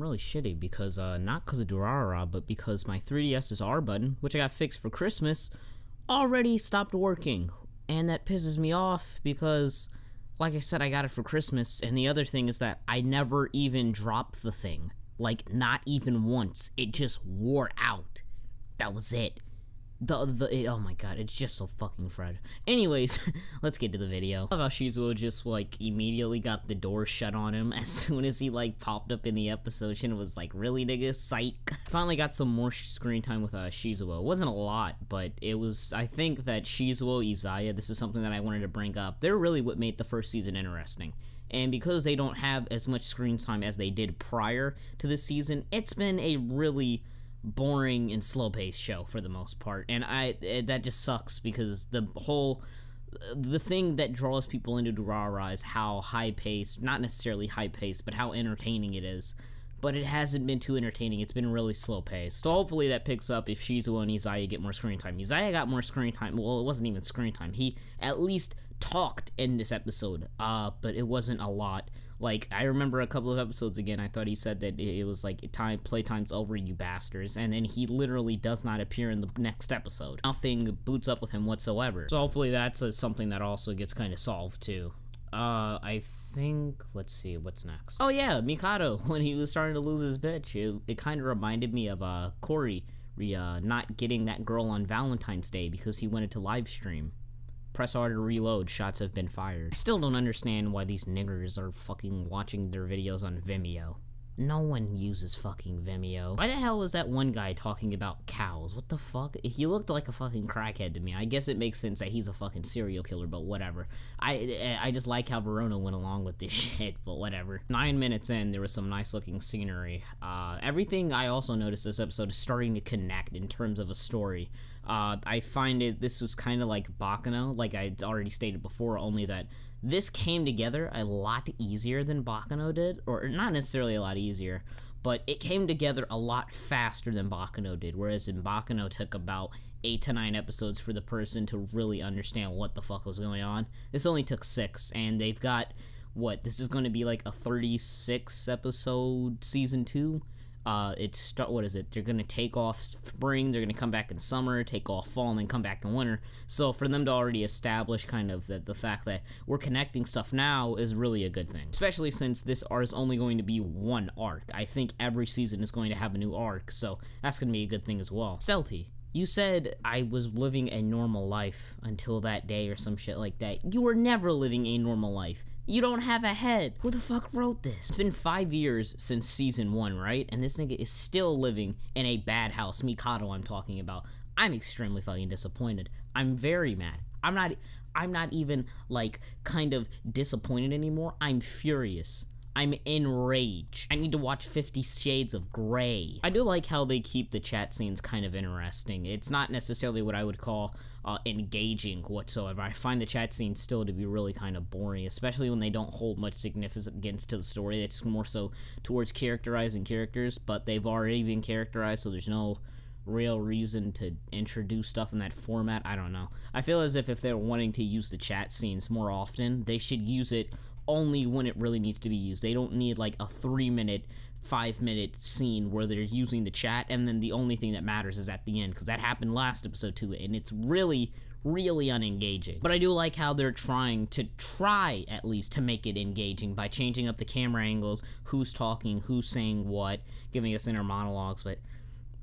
really shitty because, not because of Durarara, but because my 3DS's R button, which I got fixed for Christmas, already stopped working. And that pisses me off because, like I said, I got it for Christmas, and the other thing is that I never even dropped the thing. Like, not even once. It just wore out. That was it. Oh my god, it's just so fucking fried. Anyways, let's get to the video. I love how Shou just, like, immediately got the door shut on him as soon as he, like, popped up in the episode, and was like, really, nigga? Psych. Finally got some more screen time with, Shou. It wasn't a lot, but it was, I think that Shou, Izaya, this is something that I wanted to bring up. They're really what made the first season interesting. And because they don't have as much screen time as they did prior to this season, it's been a really boring and slow-paced show for the most part, and that just sucks because the thing that draws people into Durarara is how high-paced, not necessarily high-paced, but how entertaining it is. But it hasn't been too entertaining. It's been really slow-paced. So hopefully that picks up if Shou and Izaya get more screen time. Izaya got more screen time. Well, it wasn't even screen time. He at least talked in this episode, but it wasn't a lot. Like, I remember a couple of episodes again, I thought he said that it was like, playtime's over, you bastards, and then he literally does not appear in the next episode. Nothing boots up with him whatsoever. So hopefully that's something that also gets kind of solved too. I think, let's see, what's next? Oh yeah, Mikado, when he was starting to lose his bitch, it kind of reminded me of, Corey, not getting that girl on Valentine's Day because he wanted to live stream. Press R to reload, shots have been fired. I still don't understand why these niggers are fucking watching their videos on Vimeo. No one uses fucking Vimeo. Why the hell was that one guy talking about cows? What the fuck? He looked like a fucking crackhead to me. I guess it makes sense that he's a fucking serial killer, but whatever. I just like how Verona went along with this shit, but whatever. 9 minutes in, there was some nice looking scenery. Everything I also noticed this episode is starting to connect in terms of a story. I find this was kind of like Bakano, like I already stated before, only that this came together a lot easier than Bakano did, or not necessarily a lot easier, but it came together a lot faster than Bakano did, whereas in Bakano took about 8 to 9 episodes for the person to really understand what the fuck was going on. This only took 6, and they've got, what, this is going to be like a 36 episode season 2? What is it? They're gonna take off spring, they're gonna come back in summer, take off fall, and then come back in winter. So for them to already establish kind of the fact that we're connecting stuff now is really a good thing. Especially since this arc is only going to be one arc. I think every season is going to have a new arc, so that's gonna be a good thing as well. Celty, you said I was living a normal life until that day or some shit like that. You were never living a normal life. You don't have a head. Who the fuck wrote this? It's been 5 years since season 1, right? And this nigga is still living in a bad house. Mikado I'm talking about. I'm extremely fucking disappointed. I'm very mad. I'm not even, like, kind of disappointed anymore. I'm furious. I'm enraged. I need to watch 50 Shades of Grey. I do like how they keep the chat scenes kind of interesting. It's not necessarily what I would call engaging whatsoever. I find the chat scenes still to be really kind of boring, especially when they don't hold much significance to the story. It's more so towards characterizing characters, but they've already been characterized, so there's no real reason to introduce stuff in that format. I don't know. I feel as if they're wanting to use the chat scenes more often, they should use it only when it really needs to be used. They don't need like a 3-minute, 5-minute scene where they're using the chat and then the only thing that matters is at the end, because that happened last episode too, and it's really unengaging. But I do like how they're trying at least to make it engaging by changing up the camera angles, who's talking, who's saying what, giving us inner monologues, but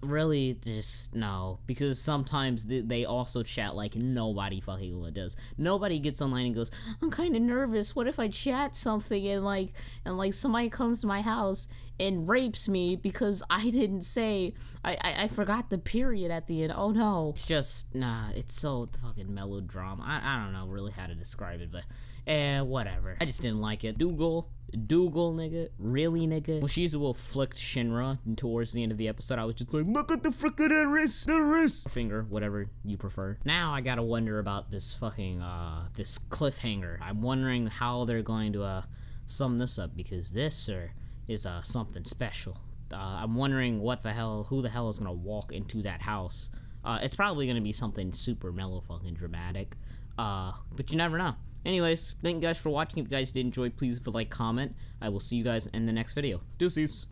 really, just no, because sometimes they also chat like nobody fucking does. Nobody gets online and goes, I'm kind of nervous, what if I chat something and like somebody comes to my house and rapes me because I didn't say, I forgot the period at the end. Oh no. It's just, nah, it's so fucking melodrama. I don't know really how to describe it, but whatever. I just didn't like it. Dougal, nigga, really, nigga. When Shou flicked Shinra towards the end of the episode, I was just like, look at the frick of that wrist, the wrist. Finger, whatever you prefer. Now I gotta wonder about this fucking, this cliffhanger. I'm wondering how they're going to, sum this up, because this, sir, is, something special. I'm wondering who the hell is gonna walk into that house. It's probably gonna be something super mellow fucking dramatic. But you never know. Anyways, thank you guys for watching. If you guys did enjoy, please leave a like, comment. I will see you guys in the next video. Deuces.